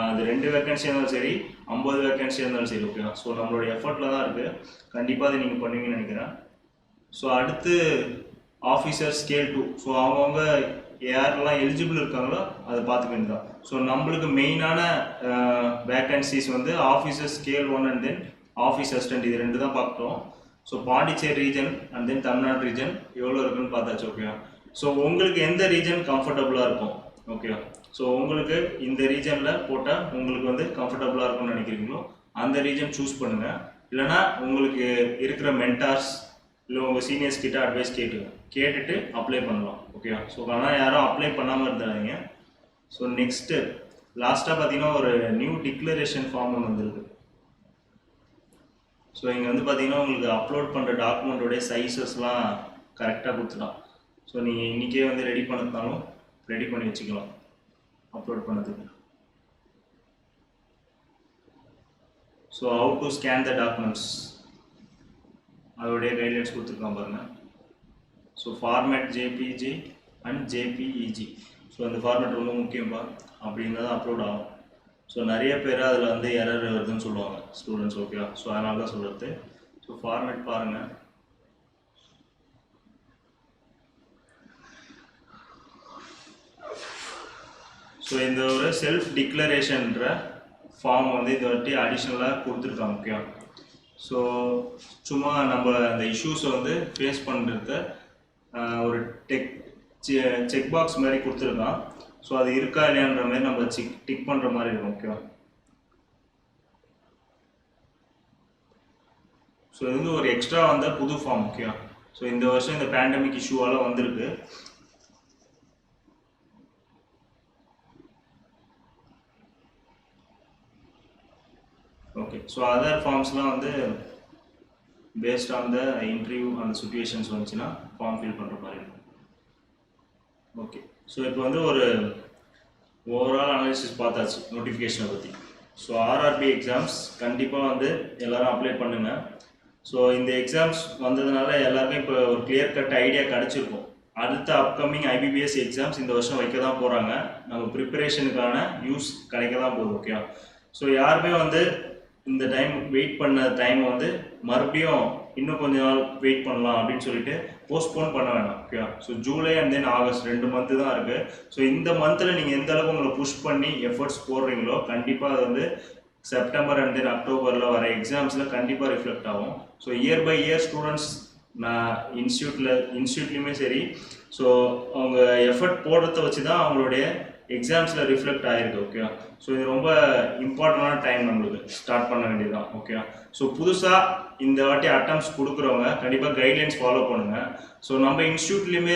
அது 2 வேகன்சியாக இருந்தாலும் சரி, 50 வேகன்சியாக இருந்தாலும் சரி. ஓகேவா? ஸோ நம்மளோட எஃபர்ட்டில் தான் இருக்குது. கண்டிப்பாக அதை நீங்கள் பண்ணுவீங்கன்னு நினைக்கிறேன். ஸோ அடுத்து ஆஃபீஸர் ஸ்கேல் 2. ஸோ அவங்கவுங்க யாரெல்லாம் எலிஜிபிள் இருக்காங்களோ அதை பார்த்துக்க வேண்டியதான். ஸோ நம்மளுக்கு மெயினான வேகன்சிஸ் வந்து officer scale 1 and then office assistant, இது 2 தான் பார்க்குறோம். So Pondicherry region and then Tamil Nadu region எவ்வளோ இருக்குன்னு பார்த்தாச்சு. ஓகேவா? ஸோ உங்களுக்கு எந்த ரீஜன் கம்ஃபர்டபுளாக இருக்கும்? ஓகேவா? ஸோ உங்களுக்கு இந்த ரீஜனில் போட்டால் உங்களுக்கு வந்து கம்ஃபர்டபுளாக இருக்கும்னு நினைக்கிறீங்களோ அந்த ரீஜன் சூஸ் பண்ணுங்கள். இல்லைனா உங்களுக்கு இருக்கிற மென்டார்ஸ் இல்லை உங்கள் சீனியர்ஸ் கிட்ட அட்வைஸ் கேட்டுட்டு அப்ளை பண்ணலாம். ஓகேவா? ஸோ ஆனால் யாரும் அப்ளை பண்ணாமல் இருந்தாங்க. ஸோ நெக்ஸ்ட்டு லாஸ்ட்டாக பார்த்தீங்கன்னா ஒரு நியூ டிக்ளரேஷன் ஃபார்ம் ஒன்று வந்துருக்கு. ஸோ இங்கே வந்து பார்த்தீங்கன்னா உங்களுக்கு அப்லோட் பண்ணுற டாக்குமெண்ட்டோடைய சைஸஸ்லாம் கரெக்டாக கொடுத்துட்டான். ஸோ நீங்கள் இன்றைக்கே வந்து ரெடி பண்ணதுனாலும் ரெடி பண்ணி வச்சுக்கலாம் அப்லோட் பண்ணதுக்கு. So how to scan the documents அதோடைய கைட்லைன்ஸ் கொடுத்துருக்கான் பாருங்கள். So format JPG and JPEG. So அந்த ஃபார்மேட் ரொம்ப முக்கியம்பா, அப்படின்னா தான் அப்லோட் ஆகும். ஸோ நிறைய பேர் அதில் வந்து எரர் வருதுன்னு சொல்லுவாங்க ஸ்டூடெண்ட்ஸ். ஓகேவா? ஸோ அதனால தான் சொல்கிறது. ஸோ ஃபார்மேட் பாருங்கள். ஸோ இந்த ஒரு செல்ஃப் டிக்ளரேஷன்ற ஃபார்ம் வந்து இந்த வாட்டி அடிஷ்னலாக கொடுத்துருக்காங்க. ஓகேவா? ஸோ சும்மா நம்ம அந்த இஷ்யூஸை வந்து ஃபேஸ் பண்ணுறத ஒரு செக் பாக்ஸ் மாதிரி கொடுத்துருக்கான். ஸோ அது இருக்கா இல்லையான்ற மாதிரி நம்ம டிக் பண்ணுற மாதிரி இருக்கும். ஓகேவா? ஸோ இது வந்து ஒரு எக்ஸ்ட்ரா வந்த புது ஃபார்ம். ஓகேவா? ஸோ இந்த வருஷம் இந்த பேண்டமிக் இஷ்யூவால் வந்திருக்கு. ஓகே. ஸோ அதர் ஃபார்ம்ஸ்லாம் வந்து பேஸ்ட் ஆன் த இன்டர்வியூ அந்த சுச்சுவேஷன்ஸ் வந்துச்சுன்னா ஃபார்ம் ஃபில் பண்ணுற மாதிரி இருக்கும். ஓகே. ஸோ இப்போ வந்து ஒரு ஓவரால் அனாலிசிஸ் பார்த்தாச்சு நோட்டிஃபிகேஷனை பற்றி. ஸோ ஆர்ஆர்பி எக்ஸாம்ஸ் கண்டிப்பாக வந்து எல்லோரும் அப்ளை பண்ணுங்கள். ஸோ இந்த எக்ஸாம்ஸ் வந்ததுனால எல்லாருக்கும் இப்போ ஒரு கிளியர் கட் ஐடியா கிடச்சிருக்கும். அடுத்த அப்கமிங் ஐபிபிஎஸ் எக்ஸாம்ஸ் இந்த வருஷம் வைக்க தான் போகிறாங்க. நம்ம ப்ரிப்பரேஷனுக்கான யூஸ் கிடைக்க தான் போகுது. ஓகே. ஸோ யாருமே வந்து இந்த டைம் வெயிட் பண்ண டைமை வந்து மறுபடியும் இன்னும் கொஞ்ச நாள் வெயிட் பண்ணலாம் அப்படின்னு சொல்லிட்டு போஸ்ட்போன் பண்ண வேணாம். Okay. So July and then August 2 month தான் இருக்குது. ஸோ இந்த மந்தில் நீங்கள் எந்த அளவுக்கு உங்களை புஷ் பண்ணி எஃபர்ட்ஸ் போடுறீங்களோ கண்டிப்பாக அது வந்து செப்டம்பர் அண்ட் தென் அக்டோபரில் வர எக்ஸாம்ஸில் கண்டிப்பாக ரிஃப்ளெக்ட் ஆகும். So year by year students நான் இன்ஸ்டியூட்லேயுமே சரி, ஸோ அவங்க எஃபர்ட் போடுறத வச்சு தான் அவங்களுடைய எக்ஸாம்ஸில் ரிஃப்ளெக்ட் ஆகிருக்கு. ஓகே. ஸோ இது ரொம்ப இம்பார்ட்டண்டான டைம் நம்மளுக்கு ஸ்டார்ட் பண்ண வேண்டியதுதான். ஓகே. ஸோ புதுசாக இந்த வாட்டி அட்டம்ப்ட்ஸ் கொடுக்குறவங்க கண்டிப்பாக கைட்லைன்ஸ் ஃபாலோ பண்ணுங்கள். ஸோ நம்ம இன்ஸ்டியூட்லேயுமே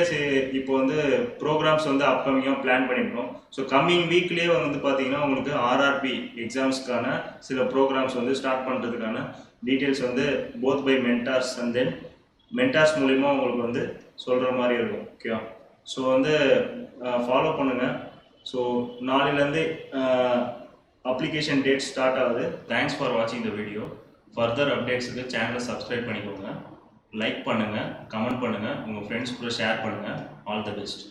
இப்போ வந்து ப்ரோக்ராம்ஸ் வந்து அப்கமிங்காக பிளான் பண்ணியிருக்கோம். ஸோ கம்மிங் வீக்லேயே வந்து பார்த்தீங்கன்னா உங்களுக்கு ஆர்ஆர்பி எக்ஸாம்ஸ்க்கான சில ப்ரோக்ராம்ஸ் வந்து ஸ்டார்ட் பண்ணுறதுக்கான டீட்டெயில்ஸ் வந்து both by mentors and then mentors மூலிமா உங்களுக்கு வந்து சொல்கிற மாதிரி இருக்கும். ஓகே. ஸோ வந்து ஃபாலோ பண்ணுங்கள். ஸோ நாளையிலேருந்து அப்ளிகேஷன் டேட் ஸ்டார்ட் ஆகுது. தேங்க்ஸ் ஃபார் வாட்சிங் த வீடியோ. ஃபர்தர் அப்டேட்ஸுக்கு சேனலை சப்ஸ்கிரைப் பண்ணிக்கோங்க, லைக் பண்ணுங்கள், கமெண்ட் பண்ணுங்கள், உங்கள் ஃப்ரெண்ட்ஸ் கூட ஷேர் பண்ணுங்கள். All the best.